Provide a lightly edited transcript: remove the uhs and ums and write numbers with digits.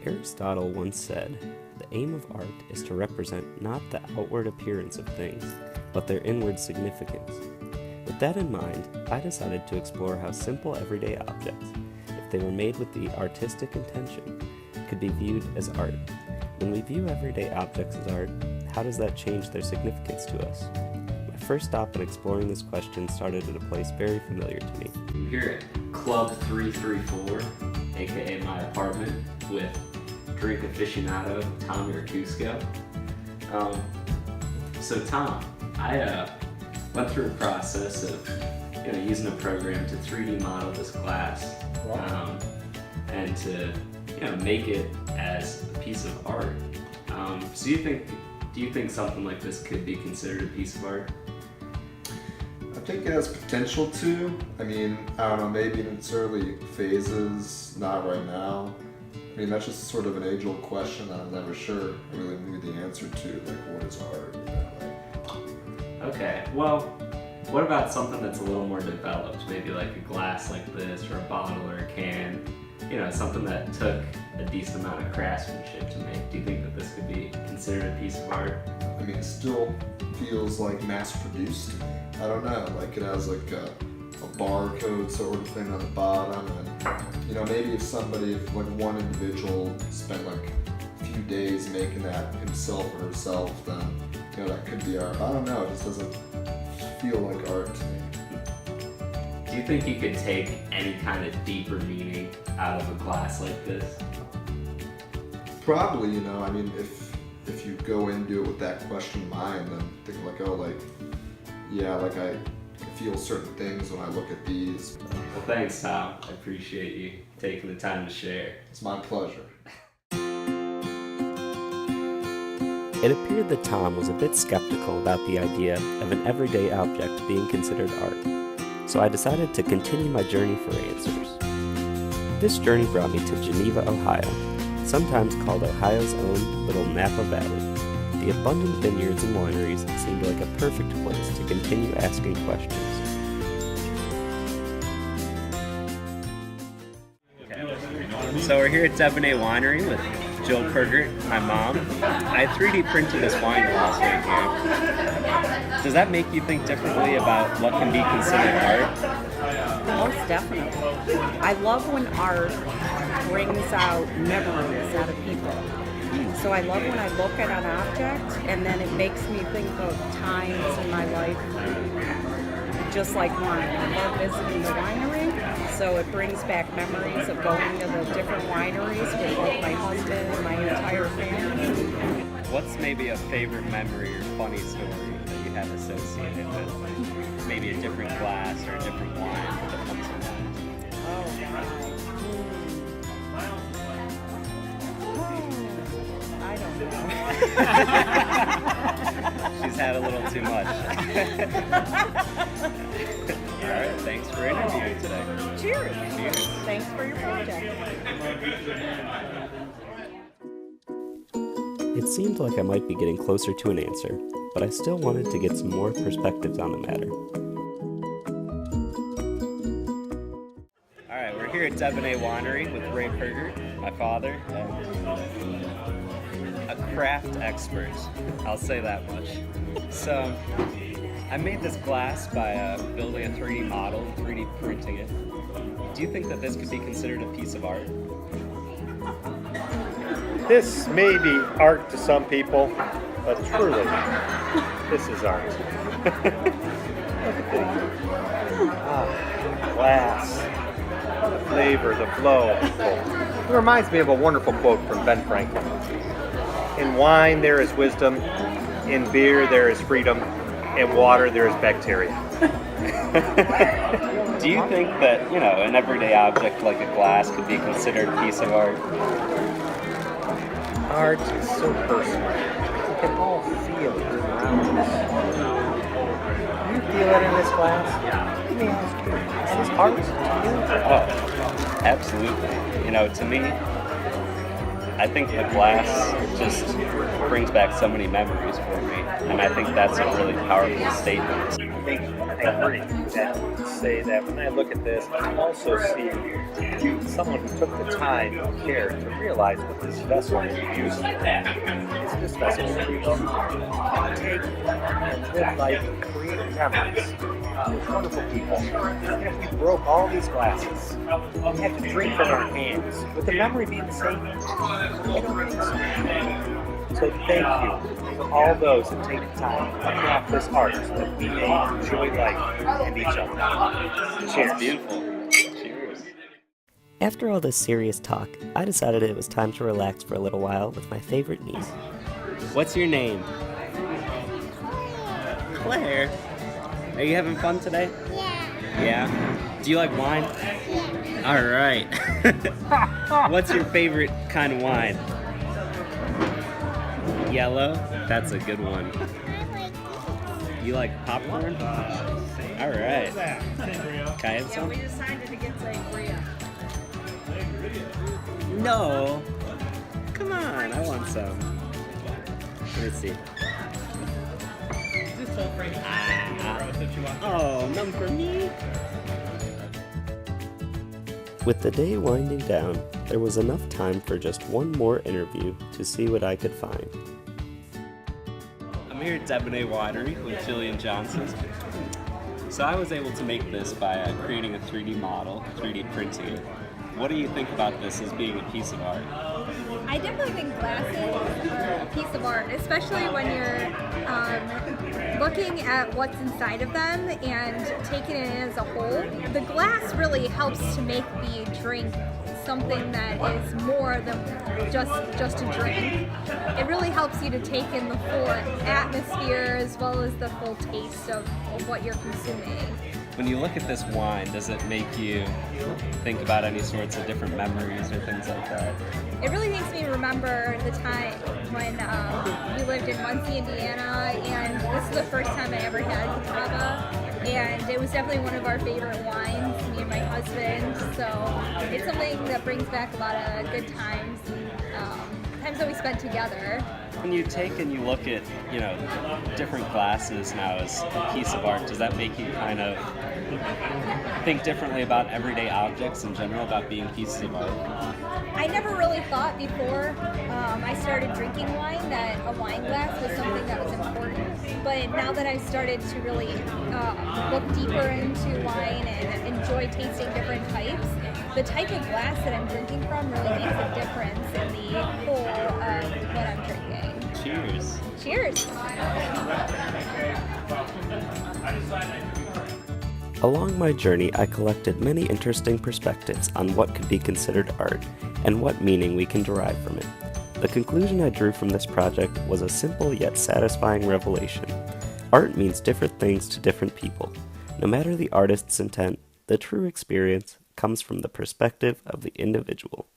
Aristotle once said, "The aim of art is to represent not the outward appearance of things, but their inward significance." With that in mind, I decided to explore how simple everyday objects, if they were made with the artistic intention, could be viewed as art. When we view everyday objects as art, how does that change their significance to us? My first stop in exploring this question started at a place very familiar to me. Here at Club 334, aka my apartment, with drink aficionado Tom Yerkusko. So Tom, I went through a process of using a program to 3D model this glass, and to make it as a piece of art. So do you think something like this could be considered a piece of art? I think it has potential to. I mean, I don't know, maybe in its early phases, not right now. I mean, that's just sort of an age-old question that I'm never sure I really knew the answer to, like, what is art? Okay, well, what about something that's a little more developed? Maybe like a glass like this, or a bottle or a can, something that took a decent amount of craftsmanship to make. Do you think that this could be considered a piece of art? I mean, it still feels like mass-produced to me. I don't know, like it has like a barcode sort of thing on the bottom, and maybe if like one individual spent like a few days making that himself or herself, then that could be art. I don't know, it just doesn't feel like art to me. Do you think you could take any kind of deeper meaning out of a glass like this? Probably, I mean, if you go into it with that question in mind, then think like, I feel certain things when I look at these. Well, thanks, Tom. I appreciate you taking the time to share. It's my pleasure. It appeared that Tom was a bit skeptical about the idea of an everyday object being considered art, so I decided to continue my journey for answers. This journey brought me to Geneva, Ohio, sometimes called Ohio's own little Napa Valley. The abundant vineyards and wineries seemed like a perfect place to continue asking questions. Okay. So we're here at Debonair Winery with Jill Purgert, my mom. I 3D printed this wine glass right here. Does that make you think differently about what can be considered art? Most definitely. I love when art brings out memories out of people. So I love when I look at an object and then it makes me think of times in my life, just like wine. I love visiting the winery, so it brings back memories of going to the different wineries with both my husband and my entire family. What's maybe a favorite memory or funny story that you have associated with maybe a different glass or a different wine that comes to mind? Oh, God. I don't know. She's had a little too much. All right, thanks for interviewing today. Cheers. Cheers. Thanks for your project. It seemed like I might be getting closer to an answer, but I still wanted to get some more perspectives on the matter. All right, we're here at Debonair Winery with Ray Purgert, my father, and a craft expert. I'll say that much. So, I made this glass by building a 3D model, 3D printing it. Do you think that this could be considered a piece of art? This may be art to some people, but truly, this is art. Glass, the flavor, the flow. It reminds me of a wonderful quote from Ben Franklin. In wine there is wisdom, in beer there is freedom, in water there is bacteria. Do you think that, an everyday object like a glass could be considered a piece of art? Art is so personal. We can all feel it around us. Do you feel it in this glass? Let me ask you, is this art to you? Oh, absolutely. To me, I think the glass just brings back so many memories for me, and I think that's a really powerful statement. think I agree and say that when I look at this, I also see someone who took the time and care to realize what this vessel is used for. Is this vessel used to take and live life and create memories with wonderful people? And if we broke all these glasses, we had to drink from our hands. Would the memory be the same? I don't think so. So thank you for all those that take the time to craft this art so that we may enjoy life and each other. Cheers. That's beautiful. Cheers. After all this serious talk, I decided it was time to relax for a little while with my favorite niece. What's your name? Claire. Are you having fun today? Yeah. Yeah? Do you like wine? Yeah. All right. What's your favorite kind of wine? Yellow? That's a good one. I like You like popcorn? All right. Can I have some? decided to get sangria. No. Come on, I want some. Let me see. Oh, none for me. With the day winding down, there was enough time for just one more interview to see what I could find. I'm here at Debonair Winery with Jillian Johnson. So I was able to make this by creating a 3D model, 3D printing it. What do you think about this as being a piece of art? I definitely think glasses are a piece of art, especially when you're looking at what's inside of them and taking it in as a whole. The glass really helps to make the drink something that is more than just a drink. It really helps you to take in the full atmosphere as well as the full taste of what you're consuming. When you look at this wine, does it make you think about any sorts of different memories or things like that? It really makes me remember the time when we lived in Muncie, Indiana, and this is the first time I ever had Catawba, and it was definitely one of our favorite wines, me and my husband, so it's something that brings back a lot of good times, and times that we spent together. When you take and you look at, different glasses now as a piece of art, does that make you kind of think differently about everyday objects in general, about being pieces of art? I never really thought before I started drinking wine that a wine glass was something that was important. But now that I've started to really look deeper into wine and enjoy tasting different types, the type of glass that I'm drinking from really makes a difference in the whole of what I'm drinking. Cheers. Cheers! Along my journey, I collected many interesting perspectives on what could be considered art and what meaning we can derive from it. The conclusion I drew from this project was a simple yet satisfying revelation. Art means different things to different people. No matter the artist's intent, the true experience comes from the perspective of the individual.